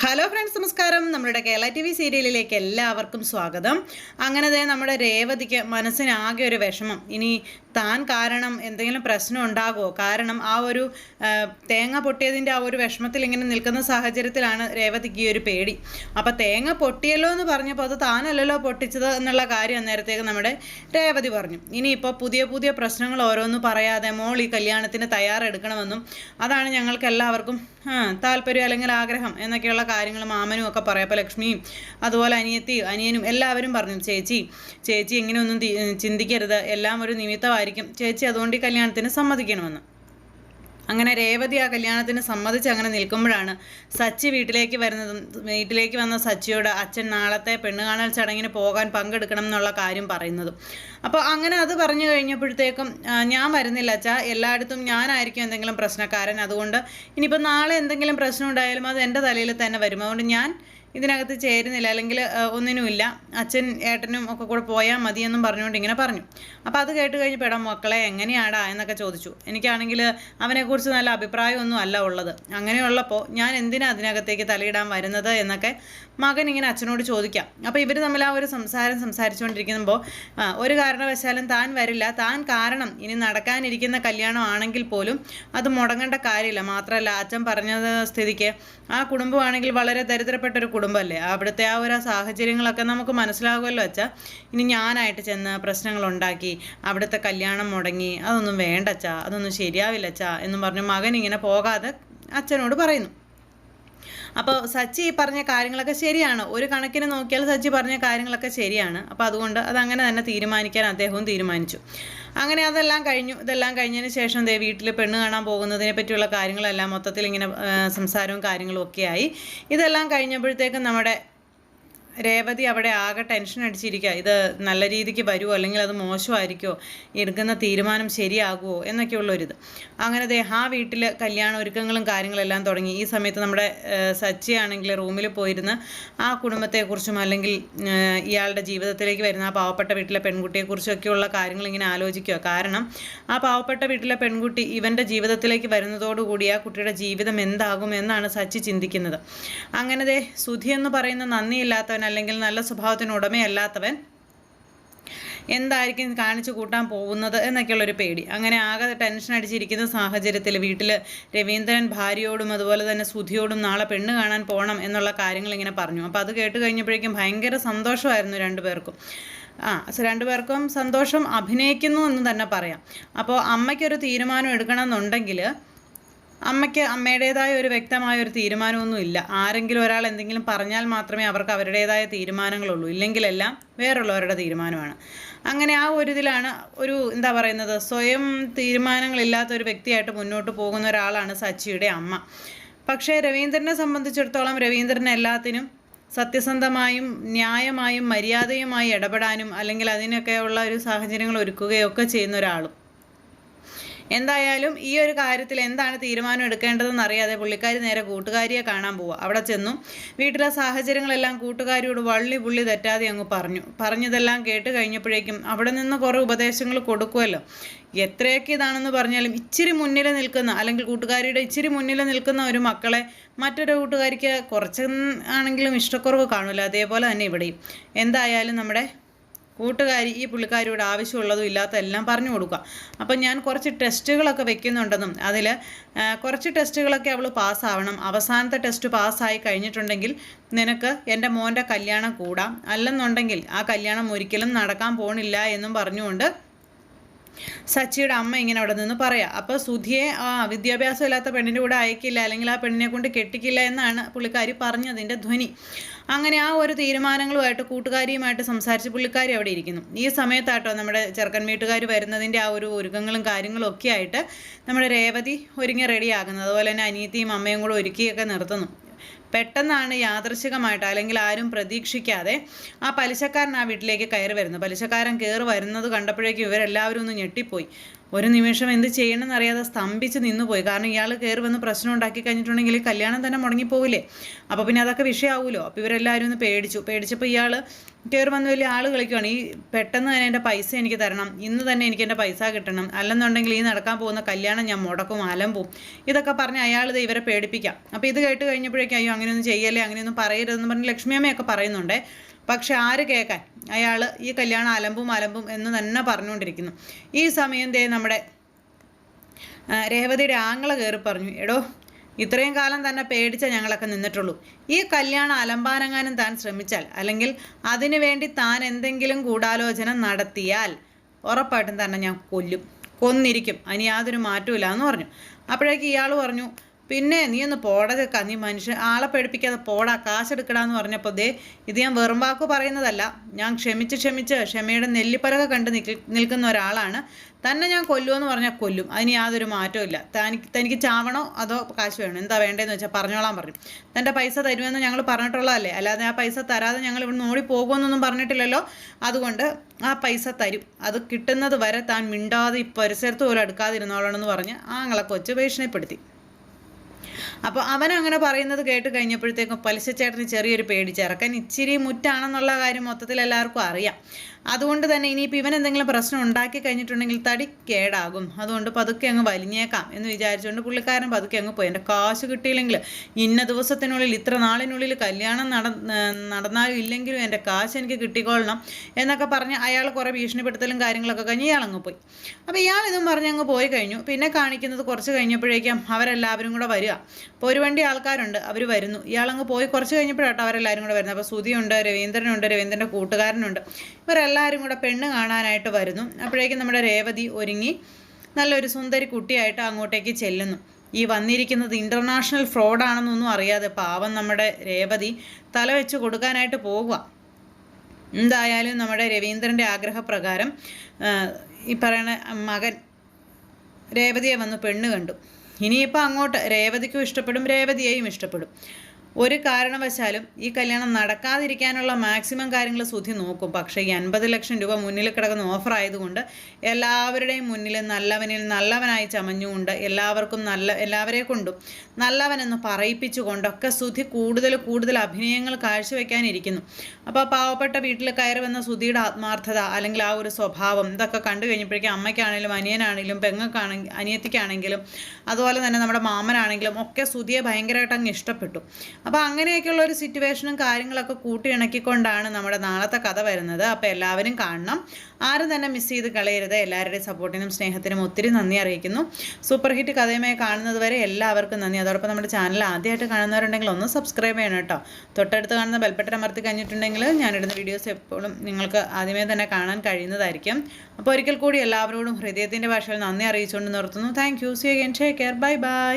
Hello friends, നമസ്കാരം. നമ്മുടെ Kerala T V സീരിയലിലേക്ക് എല്ലാവർക്കും സ്വാഗതം. അങ്ങനെ നമ്മുടെ രേവതിക്ക് മനസ്സിനാകെ ഒരു വിഷമം. ഇനി താൻ കാരണം എന്തെങ്കിലും പ്രശ്നം ഉണ്ടാകുമോ? കാരണം ആ ഒരു തേങ്ങ പൊട്ടിയതിൻ്റെ ആ ഒരു വിഷമത്തിൽ ഇങ്ങനെ നിൽക്കുന്ന സാഹചര്യത്തിലാണ് രേവതിക്ക് ഈ ഒരു പേടി. അപ്പം തേങ്ങ പൊട്ടിയല്ലോ എന്ന് പറഞ്ഞപ്പോൾ അത് താനല്ലല്ലോ പൊട്ടിച്ചത് എന്നുള്ള കാര്യം അന്നേരത്തേക്ക് നമ്മുടെ രേവതി പറഞ്ഞു. ഇനിയിപ്പോൾ പുതിയ പുതിയ പ്രശ്നങ്ങൾ ഓരോന്നും പറയാതെ മോൾ ഈ കല്യാണത്തിന് തയ്യാറെടുക്കണമെന്നും അതാണ് ഞങ്ങൾക്ക് എല്ലാവർക്കും താല്പര്യം അല്ലെങ്കിൽ ആഗ്രഹം എന്നൊക്കെയുള്ള കാര്യങ്ങൾ മാമനും ഒക്കെ പറയാം. അപ്പോൾ ലക്ഷ്മിയും അതുപോലെ അനിയനും എല്ലാവരും പറഞ്ഞു, ചേച്ചി ഇങ്ങനെയൊന്നും ചിന്തിക്കരുത്, എല്ലാം ഒരു നിമിത്തമായിരിക്കും, ചേച്ചി അതുകൊണ്ട് ഈ കല്യാണത്തിന് സമ്മതിക്കണമെന്ന്. അങ്ങനെ രേവതി ആ കല്യാണത്തിന് സമ്മതിച്ച് അങ്ങനെ നിൽക്കുമ്പോഴാണ് സച്ചി വീട്ടിലേക്ക് വന്ന സച്ചിയോട് അച്ഛൻ നാളത്തെ പെണ്ണുകാണൽ ചടങ്ങിന് പോകാൻ പങ്കെടുക്കണം എന്നുള്ള കാര്യം പറയുന്നതും. അപ്പോൾ അങ്ങനെ അത് പറഞ്ഞു കഴിഞ്ഞപ്പോഴത്തേക്കും ഞാൻ വരുന്നില്ല അച്ഛാ, എല്ലായിടത്തും ഞാനായിരിക്കും എന്തെങ്കിലും പ്രശ്നക്കാരൻ, അതുകൊണ്ട് ഇനിയിപ്പോൾ നാളെ എന്തെങ്കിലും പ്രശ്നം ഉണ്ടായാലും അത് എൻ്റെ തലയിൽ തന്നെ വരും, അതുകൊണ്ട് ഞാൻ ഇതിനകത്ത് ചേരുന്നില്ല, അല്ലെങ്കിൽ ഒന്നിനുമില്ല, അച്ഛൻ ഏട്ടനും ഒക്കെ കൂടെ പോയാൽ മതിയെന്നും പറഞ്ഞുകൊണ്ട് ഇങ്ങനെ പറഞ്ഞു. അപ്പോൾ അത് കേട്ട് കഴിഞ്ഞപ്പോൾ എടാ മക്കളെ എങ്ങനെയാടാ എന്നൊക്കെ ചോദിച്ചു. എനിക്കാണെങ്കിൽ അവനെക്കുറിച്ച് നല്ല അഭിപ്രായമൊന്നും അല്ല ഉള്ളത്, അങ്ങനെയുള്ളപ്പോൾ ഞാൻ എന്തിനാ അതിനകത്തേക്ക് തലയിടാൻ വരുന്നത് എന്നൊക്കെ മകൻ ഇങ്ങനെ അച്ഛനോട് ചോദിക്കാം. അപ്പോൾ ഇവർ തമ്മിൽ ആ ഒരു സംസാരിച്ചുകൊണ്ടിരിക്കുമ്പോൾ ഒരു കാരണവശാലും താൻ വരില്ല, താൻ കാരണം ഇനി നടക്കാനിരിക്കുന്ന കല്യാണം ആണെങ്കിൽ പോലും അത് മുടങ്ങേണ്ട കാര്യമില്ല, മാത്രമല്ല അച്ഛൻ പറഞ്ഞത് സ്ഥിതിക്ക് ആ കുടുംബമാണെങ്കിൽ വളരെ ദരിദ്രപ്പെട്ടൊരു കുടുംബമല്ലേ, അവിടുത്തെ ആ ഒരു സാഹചര്യങ്ങളൊക്കെ നമുക്ക് മനസ്സിലാകുമല്ലോ അച്ഛാ. ഇനി ഞാനായിട്ട് ചെന്ന് പ്രശ്നങ്ങളുണ്ടാക്കി അവിടുത്തെ കല്യാണം മുടങ്ങി അതൊന്നും വേണ്ട അച്ഛാ, അതൊന്നും ശരിയാവില്ല അച്ഛാ എന്നും പറഞ്ഞ് മകൻ ഇങ്ങനെ പോകാതെ അച്ഛനോട് പറയുന്നു. അപ്പോൾ സച്ചി പറഞ്ഞ കാര്യങ്ങളൊക്കെ ശരിയാണ്, ഒരു കണക്കിന് നോക്കിയാൽ സച്ചി പറഞ്ഞ കാര്യങ്ങളൊക്കെ ശരിയാണ്. അപ്പോൾ അതുകൊണ്ട് അതങ്ങനെ തന്നെ തീരുമാനിക്കാൻ അദ്ദേഹവും തീരുമാനിച്ചു. അങ്ങനെ ഇതെല്ലാം കഴിഞ്ഞതിന് ശേഷം വീട്ടിൽ പെണ്ണ് കാണാൻ പോകുന്നതിനെ പറ്റിയുള്ള കാര്യങ്ങളെല്ലാം മൊത്തത്തിൽ ഇങ്ങനെ സംസാരവും കാര്യങ്ങളും ഒക്കെ ആയി. ഇതെല്ലാം കഴിഞ്ഞപ്പോഴത്തേക്കും നമ്മുടെ രേവതി അവിടെ ആകെ ടെൻഷൻ അടിച്ചിരിക്കുക. ഇത് നല്ല രീതിക്ക് വരുമോ അല്ലെങ്കിൽ അത് മോശമായിരിക്കുമോ, എടുക്കുന്ന തീരുമാനം ശരിയാകുമോ എന്നൊക്കെയുള്ളൊരിത്. അങ്ങനെ ആ വീട്ടിൽ കല്യാണ ഒരുക്കങ്ങളും കാര്യങ്ങളെല്ലാം തുടങ്ങി. ഈ സമയത്ത് നമ്മുടെ സച്ചിയാണെങ്കിൽ റൂമിൽ പോയിരുന്ന് ആ കുടുംബത്തെക്കുറിച്ചും അല്ലെങ്കിൽ ഇയാളുടെ ജീവിതത്തിലേക്ക് വരുന്ന ആ പാവപ്പെട്ട വീട്ടിലെ പെൺകുട്ടിയെക്കുറിച്ചൊക്കെയുള്ള കാര്യങ്ങൾ ഇങ്ങനെ ആലോചിക്കുക. കാരണം ആ പാവപ്പെട്ട വീട്ടിലെ പെൺകുട്ടി ഇവൻ്റെ ജീവിതത്തിലേക്ക് വരുന്നതോടുകൂടി ആ കുട്ടിയുടെ ജീവിതം എന്താകും എന്നാണ് സച്ചി ചിന്തിക്കുന്നത്. അങ്ങനെ സുധി എന്ന് പറയുന്ന നന്ദിയില്ലാത്തവൻ അല്ലെങ്കിൽ നല്ല സ്വഭാവത്തിന് ഉടമയല്ലാത്തവൻ എന്തായിരിക്കും കാണിച്ചു കൂട്ടാൻ പോകുന്നത് എന്നൊക്കെയുള്ളൊരു പേടി. അങ്ങനെ ആകെ ടെൻഷൻ അടിച്ചിരിക്കുന്ന സാഹചര്യത്തിൽ വീട്ടിൽ രവീന്ദ്രൻ ഭാര്യയോടും അതുപോലെ തന്നെ സുധിയോടും നാളെ പെണ്ണ് കാണാൻ പോകണം എന്നുള്ള കാര്യങ്ങൾ ഇങ്ങനെ പറഞ്ഞു. അപ്പോൾ അത് കേട്ട് കഴിഞ്ഞപ്പോഴേക്കും ഭയങ്കര സന്തോഷമായിരുന്നു രണ്ടുപേർക്കും. രണ്ടുപേർക്കും സന്തോഷം അഭിനയിക്കുന്നു എന്ന് തന്നെ പറയാം. അപ്പോൾ അമ്മയ്ക്കൊരു തീരുമാനം എടുക്കണമെന്നുണ്ടെങ്കിൽ അമ്മയ്ക്ക് അമ്മയുടേതായ ഒരു വ്യക്തമായ ഒരു തീരുമാനമൊന്നുമില്ല. ആരെങ്കിലും ഒരാൾ എന്തെങ്കിലും പറഞ്ഞാൽ മാത്രമേ അവർക്ക് അവരുടേതായ തീരുമാനങ്ങളുള്ളൂ, ഇല്ലെങ്കിലെല്ലാം വേറുള്ളവരുടെ തീരുമാനമാണ്. അങ്ങനെ ആ ഒരു ഇതിലാണ് ഒരു എന്താ പറയുന്നത്, സ്വയം തീരുമാനങ്ങളില്ലാത്ത ഒരു വ്യക്തിയായിട്ട് മുന്നോട്ട് പോകുന്ന ഒരാളാണ് സച്ചിയുടെ അമ്മ. പക്ഷേ രവീന്ദ്രനെ സംബന്ധിച്ചിടത്തോളം രവീന്ദ്രൻ എല്ലാത്തിനും സത്യസന്ധമായും ന്യായമായും മര്യാദയുമായി ഇടപെടാനും അല്ലെങ്കിൽ അതിനൊക്കെയുള്ള ഒരു സാഹചര്യങ്ങൾ ഒരുക്കുകയൊക്കെ ചെയ്യുന്ന ഒരാളും. എന്തായാലും ഈ ഒരു കാര്യത്തിൽ എന്താണ് തീരുമാനം എടുക്കേണ്ടതെന്ന് അറിയാതെ പുള്ളിക്കാരി നേരെ കൂട്ടുകാരിയെ കാണാൻ പോവുക. അവിടെ ചെന്നു വീട്ടിലെ സാഹചര്യങ്ങളെല്ലാം കൂട്ടുകാരിയോട് വള്ളി പുള്ളി തെറ്റാതെ അങ്ങ് പറഞ്ഞതെല്ലാം കേട്ട് കഴിഞ്ഞപ്പോഴേക്കും അവിടെ നിന്ന് കുറേ ഉപദേശങ്ങൾ കൊടുക്കുമല്ലോ. എത്രയൊക്കെ ഇതാണെന്ന് പറഞ്ഞാലും ഇച്ചിരി മുന്നിൽ നിൽക്കുന്ന അല്ലെങ്കിൽ കൂട്ടുകാരിയുടെ ഇച്ചിരി മുന്നിൽ നിൽക്കുന്ന ഒരു മക്കളെ മറ്റൊരു കൂട്ടുകാരിക്ക് കുറച്ച് ആണെങ്കിലും ഇഷ്ടക്കുറവ് കാണുമല്ലോ. അതേപോലെ തന്നെ ഇവിടെയും എന്തായാലും നമ്മുടെ കൂട്ടുകാരി ഈ പുള്ളിക്കാരിയോട് ആവശ്യമുള്ളതും ഇല്ലാത്തതെല്ലാം പറഞ്ഞു കൊടുക്കുക. അപ്പം ഞാൻ കുറച്ച് ടെസ്റ്റുകളൊക്കെ വെക്കുന്നുണ്ടെന്നും അതിൽ കുറച്ച് ടെസ്റ്റുകളൊക്കെ അവൾ പാസ്സാവണം, അവസാനത്തെ ടെസ്റ്റ് പാസ്സായി കഴിഞ്ഞിട്ടുണ്ടെങ്കിൽ നിനക്ക് എൻ്റെ മോൻ്റെ കല്യാണം കൂടാം, അല്ലെന്നുണ്ടെങ്കിൽ ആ കല്യാണം ഒരിക്കലും നടക്കാൻ പോണില്ല എന്നും പറഞ്ഞുകൊണ്ട് സച്ചിയുടെ അമ്മ ഇങ്ങനെ അവിടെ നിന്ന് പറയാം. അപ്പോൾ സുധിയെ വിദ്യാഭ്യാസം ഇല്ലാത്ത പെണ്ണിൻ്റെ കൂടെ അയക്കില്ല അല്ലെങ്കിൽ ആ പെണ്ണിനെ കൊണ്ട് കെട്ടിക്കില്ല എന്നാണ് പുള്ളിക്കാരി പറഞ്ഞതിൻ്റെ ധ്വനി. അങ്ങനെ ആ ഒരു തീരുമാനങ്ങളുമായിട്ട് കൂട്ടുകാരിയുമായിട്ട് സംസാരിച്ച് പുള്ളിക്കാരി അവിടെ ഇരിക്കുന്നു. ഈ സമയത്താട്ടോ നമ്മുടെ ചെറുക്കൻ വീട്ടുകാർ വരുന്നതിൻ്റെ ആ ഒരു ഒരുക്കങ്ങളും കാര്യങ്ങളും ഒക്കെ ആയിട്ട് നമ്മുടെ രേവതി ഒരുങ്ങി റെഡിയാകുന്നത്. അതുപോലെ തന്നെ അനിയത്തിയും അമ്മയും കൂടെ ഒരുക്കിയൊക്കെ നിർത്തുന്നു. പെട്ടെന്നാണ് യാദൃശികമായിട്ട് അല്ലെങ്കിൽ ആരും പ്രതീക്ഷിക്കാതെ ആ പലിശക്കാരൻ ആ വീട്ടിലേക്ക് കയറി വരുന്നത്. പലിശക്കാരൻ കയറി വരുന്നത് കണ്ടപ്പോഴേക്കും ഇവരെല്ലാവരും ഒന്ന് ഞെട്ടിപ്പോയി. ഒരു നിമിഷം എന്ത് ചെയ്യണമെന്ന് അറിയാതെ സ്തംഭിച്ച് നിന്നുപോയി. കാരണം ഇയാൾ കയറി വന്ന് പ്രശ്നം ഉണ്ടാക്കി കഴിഞ്ഞിട്ടുണ്ടെങ്കിൽ കല്യാണം തന്നെ മുടങ്ങിപ്പോവില്ലേ. അപ്പോൾ പിന്നെ അതൊക്കെ വിഷയമാവുമല്ലോ. അപ്പോൾ ഇവരെല്ലാവരും ഒന്ന് പേടിച്ചപ്പോൾ ഇയാൾ കയറി വന്ന് വലിയ ആൾ കളിക്കുകയാണ്. ഈ പെട്ടെന്ന് തന്നെ എൻ്റെ പൈസ എനിക്ക് തരണം, ഇന്ന് തന്നെ എനിക്ക് എൻ്റെ പൈസ കിട്ടണം, അല്ലെന്നുണ്ടെങ്കിൽ ഈ നടക്കാൻ പോകുന്ന കല്യാണം ഞാൻ മുടക്കും, അലമ്പും, ഇതൊക്കെ പറഞ്ഞ് അയാൾ ഇത് ഇവരെ പേടിപ്പിക്കാം. അപ്പോൾ ഇത് കേട്ട് കഴിഞ്ഞപ്പോഴേക്കും അയ്യോ അങ്ങനെയൊന്നും ചെയ്യല്ലേ, അങ്ങനെയൊന്നും പറയരുതെന്ന് പറഞ്ഞ് ലക്ഷ്മിയമ്മയൊക്കെ പറയുന്നുണ്ട്. പക്ഷെ ആര് കേൾക്കാൻ, അയാൾ ഈ കല്യാണം അലമ്പും എന്ന് തന്നെ പറഞ്ഞുകൊണ്ടിരിക്കുന്നു. ഈ സമയം നമ്മുടെ രേവതിയുടെ ആങ്ങള കയറി പറഞ്ഞു, എടോ ഇത്രയും കാലം തന്നെ പേടിച്ച ഞങ്ങളൊക്കെ നിന്നിട്ടുള്ളൂ. ഈ കല്യാണം അലമ്പാനങ്ങാനും താൻ ശ്രമിച്ചാൽ, അല്ലെങ്കിൽ അതിനു വേണ്ടി താൻ എന്തെങ്കിലും ഗൂഢാലോചന നടത്തിയാൽ ഉറപ്പായിട്ടും തന്നെ ഞാൻ കൊന്നിരിക്കും, അതിന് യാതൊരു മാറ്റമില്ല എന്ന് പറഞ്ഞു. അപ്പോഴേക്ക് ഇയാൾ പറഞ്ഞു, പിന്നെ നീ ഒന്ന് പോടതൊക്കെ, നീ മനുഷ്യൻ ആളെ പേടിപ്പിക്കാതെ പോടാ, കാശെടുക്കടാന്ന് പറഞ്ഞപ്പോൾ ഇത് ഞാൻ വെറും വാക്ക് പറയുന്നതല്ല, ഞാൻ ക്ഷമിച്ച് ക്ഷമയുടെ നെല്ലിപ്പലക കണ്ട് നിൽക്കുന്ന ഒരാളാണ്. തന്നെ ഞാൻ കൊല്ലുമെന്ന് പറഞ്ഞാൽ കൊല്ലും, അതിന് യാതൊരു മാറ്റവും ഇല്ല. തനിക്ക് ചാവണോ അതോ കാശ് വേണോ, എന്താ വേണ്ടതെന്ന് വെച്ചാൽ പറഞ്ഞോളാൻ പറഞ്ഞു. തൻ്റെ പൈസ തരുമെന്ന് ഞങ്ങൾ പറഞ്ഞിട്ടുള്ളതല്ലേ, അല്ലാതെ ആ പൈസ തരാതെ ഞങ്ങൾ ഇവിടുന്ന് ഓടി പോകുമെന്നൊന്നും പറഞ്ഞിട്ടില്ലല്ലോ. അതുകൊണ്ട് ആ പൈസ തരും, അത് കിട്ടുന്നത് വരെ താൻ മിണ്ടാതെ ഈ പരിസരത്ത് പോലും അടുക്കാതിരുന്നോളണമെന്ന് പറഞ്ഞ് ആങ്ങളെ കൊച്ച് ഭീഷണിപ്പെടുത്തി. അപ്പോൾ അവനങ്ങനെ പറയുന്നത് കേട്ട് കഴിഞ്ഞപ്പോഴത്തേക്കും പലിശച്ചേട്ടന് ചെറിയൊരു പേടി. ചെറുക്കൻ ഇച്ചിരി മുറ്റാണെന്നുള്ള കാര്യം മൊത്തത്തിൽ എല്ലാവർക്കും അറിയാം. അതുകൊണ്ട് തന്നെ ഇനിയിപ്പോൾ ഇവൻ എന്തെങ്കിലും പ്രശ്നം ഉണ്ടാക്കി കഴിഞ്ഞിട്ടുണ്ടെങ്കിൽ തടി കേടാകും. അതുകൊണ്ട് പതുക്കെ അങ്ങ് വലിഞ്ഞേക്കാം എന്ന് വിചാരിച്ചുകൊണ്ട് പുള്ളിക്കാരൻ പതുക്കെ അങ്ങ് പോയി. എൻ്റെ കാശ് കിട്ടിയില്ലെങ്കിൽ ഇന്ന ദിവസത്തിനുള്ളിൽ ഇത്ര നാളിനുള്ളിൽ കല്യാണം നടന്നാലും ഇല്ലെങ്കിലും എൻ്റെ കാശ് എനിക്ക് കിട്ടിക്കൊള്ളണം എന്നൊക്കെ പറഞ്ഞ് അയാൾ കുറേ ഭീഷണിപ്പെടുത്തലും കാര്യങ്ങളൊക്കെ കഴിഞ്ഞ് ഇയാളങ്ങ് പോയി. അപ്പോൾ ഇയാൾ ഇതും പറഞ്ഞ് അങ്ങ് പോയി കഴിഞ്ഞു. പിന്നെ കാണിക്കുന്നത് കുറച്ച് കഴിഞ്ഞപ്പോഴേക്കും അവരെല്ലാവരും കൂടെ വരിക. അപ്പോൾ ഒരു വണ്ടി ആൾക്കാരുണ്ട്, അവർ വരുന്നു. ഇയാളങ്ങ് പോയി കുറച്ച് കഴിഞ്ഞപ്പോഴാട്ടോ അവരെല്ലാവരും കൂടെ വരുന്നത്. അപ്പോൾ സുധിയുണ്ട്, രവീന്ദ്രനുണ്ട്, രവീന്ദ്രൻ്റെ കൂട്ടുകാരനുണ്ട്. ഇവരെല്ലാവരും കൂടെ പെണ്ണ് കാണാനായിട്ട് വരുന്നു. അപ്പോഴേക്കും നമ്മുടെ രേവതി ഒരുങ്ങി നല്ലൊരു സുന്ദരി കുട്ടിയായിട്ട് അങ്ങോട്ടേക്ക് ചെല്ലുന്നു. ഈ വന്നിരിക്കുന്നത് ഇൻ്റർനാഷണൽ ഫ്രോഡാണെന്നൊന്നും അറിയാതെ പാവം നമ്മുടെ രേവതി തല വെച്ച് കൊടുക്കാനായിട്ട് പോകുക. എന്തായാലും നമ്മുടെ രവീന്ദ്രൻ്റെ ആഗ്രഹപ്രകാരം ഈ പറയുന്ന മകൻ രേവതിയെ വന്ന് പെണ്ണ് കണ്ടു. ഇനിയിപ്പോൾ അങ്ങോട്ട് രേവതിക്കും ഇഷ്ടപ്പെടും, രേവതിയെയും ഇഷ്ടപ്പെടും. ഒരു കാരണവശാലും ഈ കല്യാണം നടക്കാതിരിക്കാനുള്ള മാക്സിമം കാര്യങ്ങൾ സുധി നോക്കും. പക്ഷേ ഈ 50 ലക്ഷം രൂപ മുന്നിൽ കിടക്കുന്ന ഓഫർ ആയതുകൊണ്ട് എല്ലാവരുടെയും മുന്നിൽ നല്ലവനായി ചമഞ്ഞുകൊണ്ട് എല്ലാവരെ കൊണ്ടും നല്ലവനെന്ന് പറയിപ്പിച്ചുകൊണ്ടൊക്കെ സുധി കൂടുതൽ അഭിനയങ്ങൾ കാഴ്ചവെക്കാനിരിക്കുന്നു. അപ്പോൾ പാവപ്പെട്ട വീട്ടിൽ കയറി വന്ന സുധിയുടെ ആത്മാർത്ഥത, അല്ലെങ്കിൽ ആ ഒരു സ്വഭാവം, ഇതൊക്കെ കണ്ടു കഴിഞ്ഞപ്പോഴേക്കും അമ്മയ്ക്കാണെങ്കിലും അനിയനാണെങ്കിലും അനിയത്തിക്കാണെങ്കിലും അതുപോലെ തന്നെ നമ്മുടെ മാമനാണെങ്കിലും ഒക്കെ സുധിയെ ഭയങ്കരമായിട്ട് അങ്ങ് ഇഷ്ടപ്പെട്ടു. അപ്പോൾ അങ്ങനെയൊക്കെയുള്ള ഒരു സിറ്റുവേഷനും കാര്യങ്ങളൊക്കെ കൂട്ടിയിണക്കിക്കൊണ്ടാണ് നമ്മുടെ നാളത്തെ കഥ വരുന്നത്. അപ്പോൾ എല്ലാവരും കാണണം, ആരും തന്നെ മിസ് ചെയ്ത് കളയരുത്. എല്ലാവരുടെയും സപ്പോർട്ടിനും സ്നേഹത്തിനും ഒത്തിരി നന്ദി അറിയിക്കുന്നു. സൂപ്പർ ഹിറ്റ് കഥയുമായി കാണുന്നത് വരെ എല്ലാവർക്കും നന്ദി. അതോടൊപ്പം നമ്മുടെ ചാനൽ ആദ്യമായിട്ട് കാണുന്നവരുണ്ടെങ്കിൽ ഒന്ന് സബ്സ്ക്രൈബ് ചെയ്യണം കേട്ടോ. തൊട്ടടുത്ത് കാണുന്ന ബെൽബട്ടൺ അമർത്തി കഴിഞ്ഞിട്ടുണ്ടെങ്കിൽ ഞാനിടുന്ന വീഡിയോസ് എപ്പോഴും നിങ്ങൾക്ക് ആദ്യമേ തന്നെ കാണാൻ കഴിയുന്നതായിരിക്കും. അപ്പോൾ ഒരിക്കൽ കൂടി എല്ലാവരോടും ഹൃദയത്തിൻ്റെ ഭാഷയിൽ നന്ദി അറിയിച്ചുകൊണ്ട് നിർത്തുന്നു. Thank you. See you again. Take care. Bye by.